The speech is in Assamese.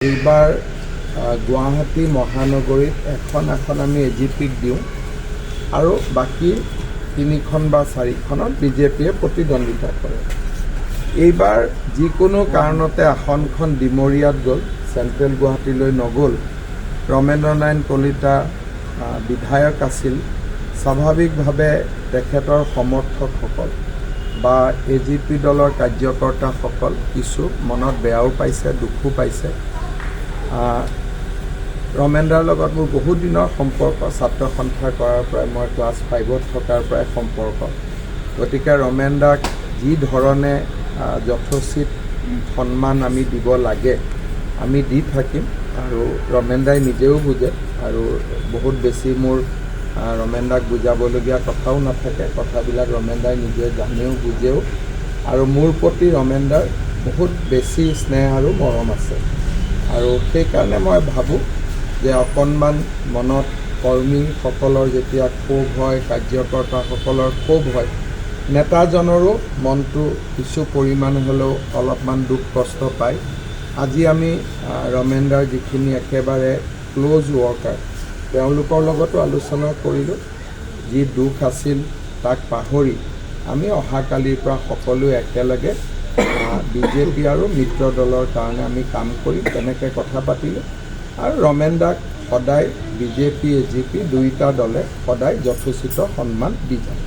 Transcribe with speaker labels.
Speaker 1: এইবাৰ গুৱাহাটী মহানগৰীত এখন আমি এজিপিক দিওঁ আৰু বাকী 3খন বা 4খনত বিজেপিয়ে প্ৰতিদ্বন্দ্বিতা কৰে। এইবাৰ যিকোনো কাৰণতে আসনখন ডিমৰীয়াত গ'ল, চেণ্ট্ৰেল গুৱাহাটীলৈ নগ'ল। ৰমেন্দ্ৰ নাৰায়ণ কলিতা বিধায়ক আছিল। স্বাভাৱিকভাৱে তেখেতৰ সমৰ্থকসকল বা এজিপি দলৰ কাৰ্যকৰ্তাসকল কিছু মনত বেয়াও পাইছে, দুখো পাইছে। ৰমেন্দ্ৰৰ লগত মোৰ বহুত দিনৰ সম্পৰ্ক, ছাত্ৰ সন্থা কৰাৰ পৰাই, মই ক্লাছ 5ত থকাৰ পৰাই সম্পৰ্ক। গতিকে ৰমেন্দ্ৰক যি ধৰণে যথোচিত সন্মান আমি দিব লাগে আমি দি থাকিম আৰু ৰমেন্দ্ৰই নিজেও বুজে আৰু বহুত বেছি মোৰ ৰমেন্দ্ৰক বুজাবলগীয়া কথাও নাথাকে। কথাবিলাক ৰমেন্দ্ৰই নিজে জানেও বুজেও আৰু মোৰ প্ৰতি ৰমেন্দ্ৰৰ বহুত বেছি স্নেহ আৰু মৰম আছে। আৰু সেইকাৰণে মই ভাবোঁ যে অকণমান মনত কৰ্মীসকলৰ যেতিয়া ক্ষোভ হয়, কাৰ্যকৰ্তাসকলৰ ক্ষোভ হয়, নেতাজনৰো মনটো কিছু পৰিমাণ হ'লেও অলপমান দুখ কষ্ট পায়। আজি আমি ৰমেন্দ্ৰৰ যিখিনি একেবাৰে ক্ল'জ ৱৰ্কাৰ তেওঁলোকৰ লগতো আলোচনা কৰিলোঁ। যি দুখ আছিল তাক পাহৰি আমি অহাকালিৰ পৰা সকলোৱে একেলগে বিজেপি আৰু মিত্ৰ দলৰ কাৰণে আমি কাম কৰিম, তেনেকৈ কথা পাতিলোঁ। আৰু ৰমেন্দ্ৰক সদায় বিজেপি এজিপি দুয়োটা দলে সদায় যথোচিত সন্মান দি যায়।